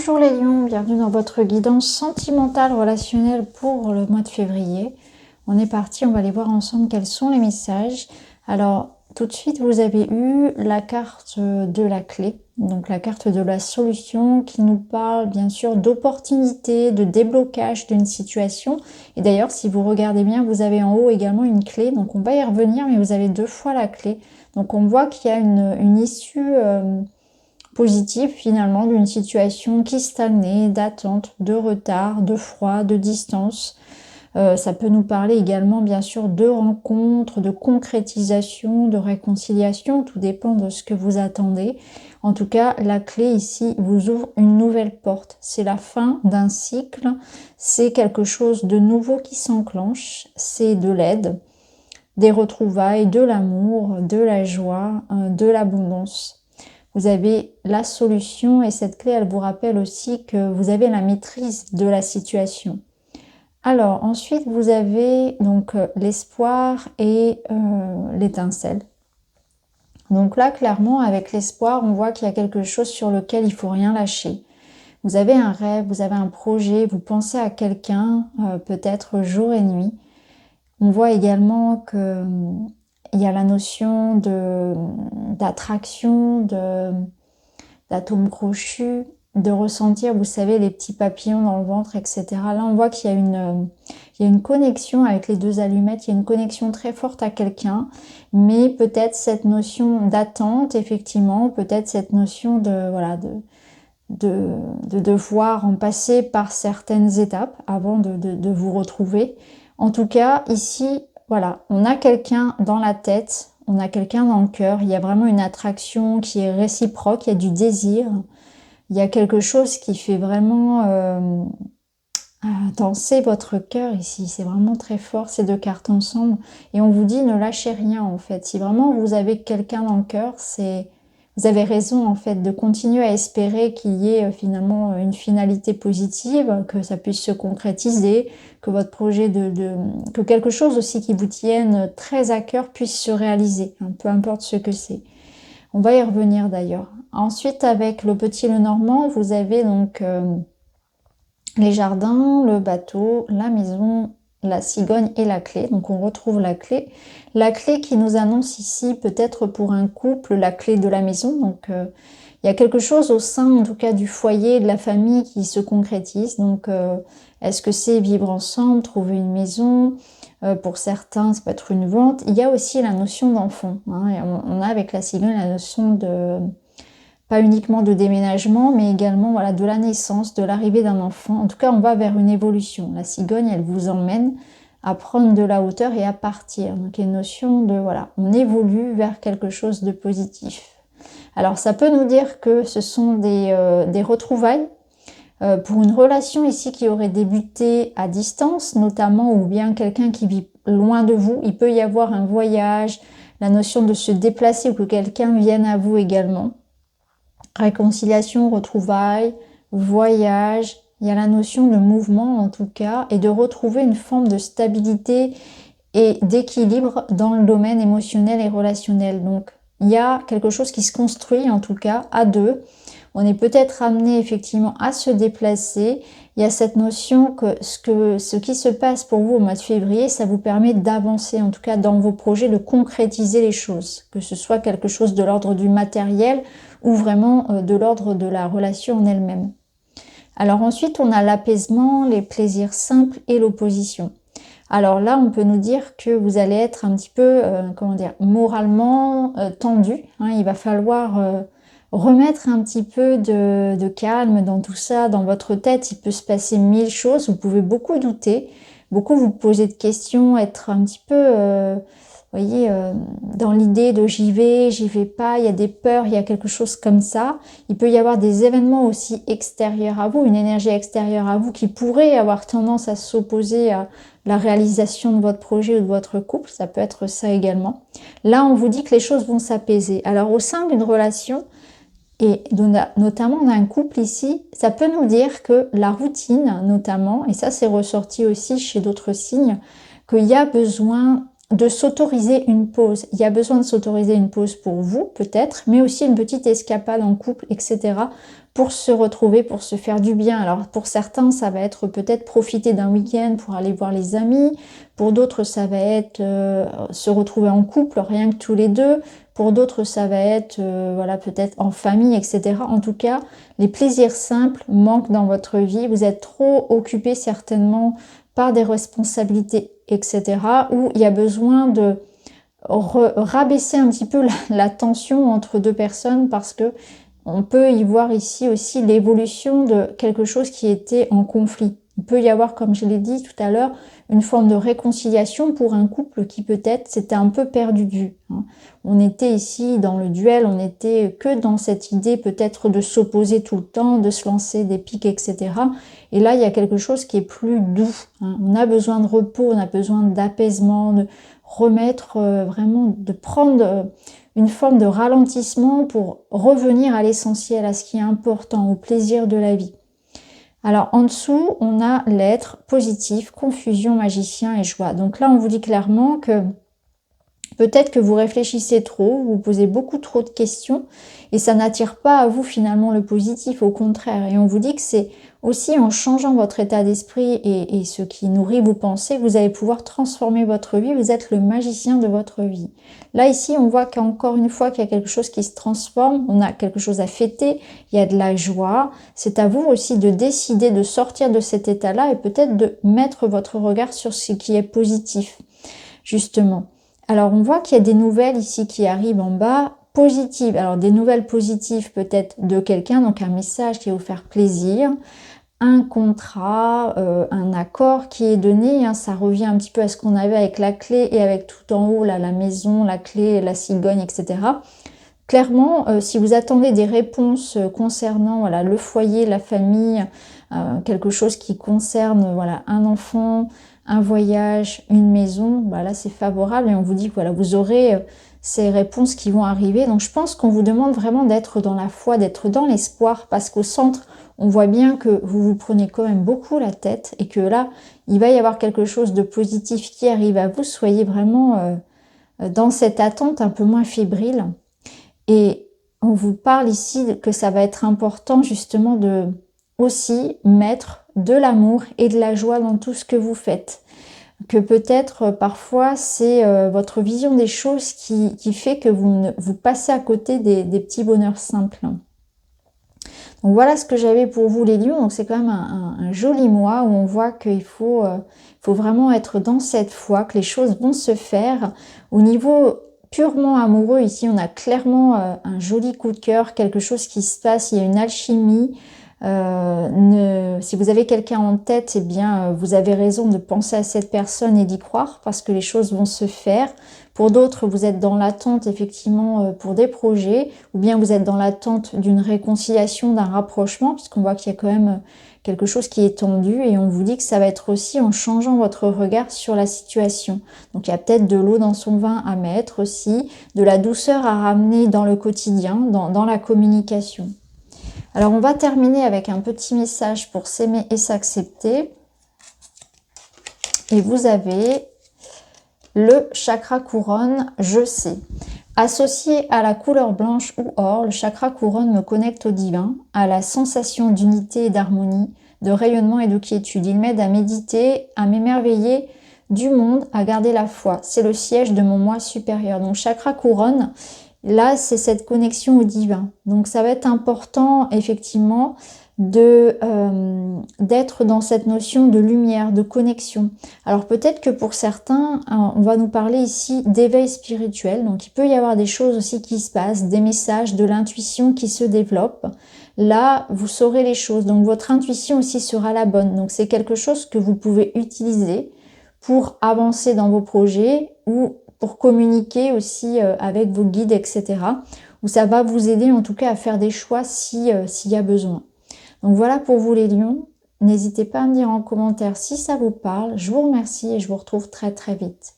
Bonjour les lions, bienvenue dans votre guidance sentimentale relationnelle pour le mois de février. On est parti, on va aller voir ensemble quels sont les messages. Alors tout de suite vous avez eu la carte de la clé, donc la carte de la solution qui nous parle bien sûr d'opportunité, de déblocage d'une situation. Et d'ailleurs si vous regardez bien, vous avez en haut également une clé, donc on va y revenir, mais vous avez deux fois la clé. Donc on voit qu'il y a une issue positive finalement d'une situation qui stagnait, d'attente, de retard, de froid, de distance. Ça peut nous parler également bien sûr de rencontres, de concrétisation, de réconciliation, tout dépend de ce que vous attendez. En tout cas, la clé ici vous ouvre une nouvelle porte. C'est la fin d'un cycle, c'est quelque chose de nouveau qui s'enclenche, c'est de l'aide, des retrouvailles, de l'amour, de la joie, de l'abondance. Vous avez la solution et cette clé, elle vous rappelle aussi que vous avez la maîtrise de la situation. Alors, ensuite, vous avez donc l'espoir et l'étincelle. Donc là, clairement, avec l'espoir, on voit qu'il y a quelque chose sur lequel il faut rien lâcher. Vous avez un rêve, vous avez un projet, vous pensez à quelqu'un, peut-être jour et nuit. On voit également que il y a la notion d'attraction, d'atomes crochus, de ressentir, vous savez, les petits papillons dans le ventre, etc. Là, on voit qu'il y a une connexion avec les deux allumettes, il y a une connexion très forte à quelqu'un, mais peut-être cette notion d'attente, effectivement, peut-être cette notion de devoir en passer par certaines étapes avant de vous retrouver. En tout cas, ici, voilà, on a quelqu'un dans la tête, on a quelqu'un dans le cœur, il y a vraiment une attraction qui est réciproque, il y a du désir, il y a quelque chose qui fait vraiment danser votre cœur ici, c'est vraiment très fort ces deux cartes ensemble. Et on vous dit ne lâchez rien en fait, si vraiment vous avez quelqu'un dans le cœur, vous avez raison en fait de continuer à espérer qu'il y ait finalement une finalité positive, que ça puisse se concrétiser, que votre projet que quelque chose aussi qui vous tienne très à cœur puisse se réaliser, hein, peu importe ce que c'est. On va y revenir d'ailleurs. Ensuite avec le petit le normand, vous avez donc les jardins, le bateau, la maison, la cigogne et la clé. Donc on retrouve la clé. La clé qui nous annonce ici, peut-être pour un couple, la clé de la maison. Donc il y a quelque chose au sein, en tout cas, du foyer, de la famille qui se concrétise. Donc est-ce que c'est vivre ensemble, trouver une maison? Pour certains, ça peut être une vente. Il y a aussi la notion d'enfant. Hein. On a avec la cigogne la notion de... pas uniquement de déménagement, mais également voilà, de la naissance, de l'arrivée d'un enfant. En tout cas, on va vers une évolution. La cigogne, elle vous emmène à prendre de la hauteur et à partir. Donc, il y a une notion de, voilà, on évolue vers quelque chose de positif. Alors, ça peut nous dire que ce sont des retrouvailles pour une relation ici qui aurait débuté à distance, notamment, ou bien quelqu'un qui vit loin de vous. Il peut y avoir un voyage, la notion de se déplacer ou que quelqu'un vienne à vous également. Réconciliation, retrouvailles, voyage, il y a la notion de mouvement en tout cas, et de retrouver une forme de stabilité et d'équilibre dans le domaine émotionnel et relationnel. Donc il y a quelque chose qui se construit en tout cas à deux. On est peut-être amené effectivement à se déplacer. Il y a cette notion que ce qui se passe pour vous au mois de février, ça vous permet d'avancer en tout cas dans vos projets, de concrétiser les choses, que ce soit quelque chose de l'ordre du matériel ou vraiment de l'ordre de la relation en elle-même. Alors ensuite, on a l'apaisement, les plaisirs simples et l'opposition. Alors là, on peut nous dire que vous allez être un petit peu, moralement tendu. Hein, il va falloir remettre un petit peu de calme dans tout ça. Dans votre tête, il peut se passer 1000 choses. Vous pouvez beaucoup douter, beaucoup vous poser de questions, être un petit peu... voyez, dans l'idée de j'y vais pas, il y a des peurs, il y a quelque chose comme ça. Il peut y avoir des événements aussi extérieurs à vous, une énergie extérieure à vous qui pourrait avoir tendance à s'opposer à la réalisation de votre projet ou de votre couple. Ça peut être ça également. Là, on vous dit que les choses vont s'apaiser. Alors, au sein d'une relation, et notamment d'un couple ici, ça peut nous dire que la routine, notamment, et ça c'est ressorti aussi chez d'autres signes, qu'il y a besoin de s'autoriser une pause. Il y a besoin de s'autoriser une pause pour vous, peut-être, mais aussi une petite escapade en couple, etc. pour se retrouver, pour se faire du bien. Alors pour certains, ça va être peut-être profiter d'un week-end pour aller voir les amis. Pour d'autres, ça va être se retrouver en couple, rien que tous les deux. Pour d'autres, ça va être voilà, peut-être en famille, etc. En tout cas, les plaisirs simples manquent dans votre vie. Vous êtes trop occupé certainement par des responsabilités, etc. Où il y a besoin de rabaisser un petit peu la tension entre deux personnes parce que on peut y voir ici aussi l'évolution de quelque chose qui était en conflit. Il peut y avoir, comme je l'ai dit tout à l'heure, une forme de réconciliation pour un couple qui peut-être s'était un peu perdu de vue. On était ici dans le duel, on n'était que dans cette idée peut-être de s'opposer tout le temps, de se lancer des piques, etc. Et là, il y a quelque chose qui est plus doux. On a besoin de repos, on a besoin d'apaisement, de remettre vraiment, de prendre une forme de ralentissement pour revenir à l'essentiel, à ce qui est important, au plaisir de la vie. Alors en dessous, on a l'être positif, confusion, magicien et joie. Donc là, on vous dit clairement que peut-être que vous réfléchissez trop, vous posez beaucoup trop de questions et ça n'attire pas à vous finalement le positif, au contraire. Et on vous dit que c'est aussi en changeant votre état d'esprit et ce qui nourrit vos pensées que vous allez pouvoir transformer votre vie. Vous êtes le magicien de votre vie. Là, ici, on voit qu'encore une fois qu'il y a quelque chose qui se transforme, on a quelque chose à fêter, il y a de la joie. C'est à vous aussi de décider de sortir de cet état-là et peut-être de mettre votre regard sur ce qui est positif, justement. Alors, on voit qu'il y a des nouvelles ici qui arrivent en bas, positives. Alors, des nouvelles positives peut-être de quelqu'un, donc un message qui va vous faire plaisir, un contrat, un accord qui est donné. Ça revient un petit peu à ce qu'on avait avec la clé et avec tout en haut, là, la maison, la clé, la cigogne, etc. Clairement, si vous attendez des réponses concernant voilà, le foyer, la famille, quelque chose qui concerne voilà, un enfant, un voyage, une maison, là c'est favorable et on vous dit que voilà, vous aurez ces réponses qui vont arriver. Donc je pense qu'on vous demande vraiment d'être dans la foi, d'être dans l'espoir, parce qu'au centre, on voit bien que vous vous prenez quand même beaucoup la tête et que là, il va y avoir quelque chose de positif qui arrive à vous. Soyez vraiment dans cette attente un peu moins fébrile. Et on vous parle ici que ça va être important justement de aussi mettre de l'amour et de la joie dans tout ce que vous faites. Que peut-être parfois c'est votre vision des choses qui fait que vous passez à côté des petits bonheurs simples. Donc voilà ce que j'avais pour vous les lions. Donc c'est quand même un joli mois où on voit qu'il faut vraiment être dans cette foi, que les choses vont se faire. Au niveau purement amoureux, ici on a clairement un joli coup de cœur, quelque chose qui se passe, il y a une alchimie. Si vous avez quelqu'un en tête, eh bien vous avez raison de penser à cette personne et d'y croire parce que les choses vont se faire. Pour d'autres, vous êtes dans l'attente effectivement pour des projets ou bien vous êtes dans l'attente d'une réconciliation, d'un rapprochement puisqu'on voit qu'il y a quand même quelque chose qui est tendu et on vous dit que ça va être aussi en changeant votre regard sur la situation. Donc il y a peut-être de l'eau dans son vin à mettre aussi, de la douceur à ramener dans le quotidien, dans la communication. Alors on va terminer avec un petit message pour s'aimer et s'accepter. Et vous avez le chakra couronne, je sais. Associé à la couleur blanche ou or, le chakra couronne me connecte au divin, à la sensation d'unité et d'harmonie, de rayonnement et de quiétude. Il m'aide à méditer, à m'émerveiller du monde, à garder la foi. C'est le siège de mon moi supérieur. Donc chakra couronne, là c'est cette connexion au divin. Donc ça va être important effectivement d'être dans cette notion de lumière, de connexion. Alors peut-être que pour certains, on va nous parler ici d'éveil spirituel, donc il peut y avoir des choses aussi qui se passent, des messages, de l'intuition qui se développe. Là, vous saurez les choses, donc votre intuition aussi sera la bonne. Donc c'est quelque chose que vous pouvez utiliser pour avancer dans vos projets ou pour communiquer aussi avec vos guides, etc. Où ça va vous aider en tout cas à faire des choix s'il y a besoin. Donc voilà pour vous les lions. N'hésitez pas à me dire en commentaire si ça vous parle. Je vous remercie et je vous retrouve très très vite.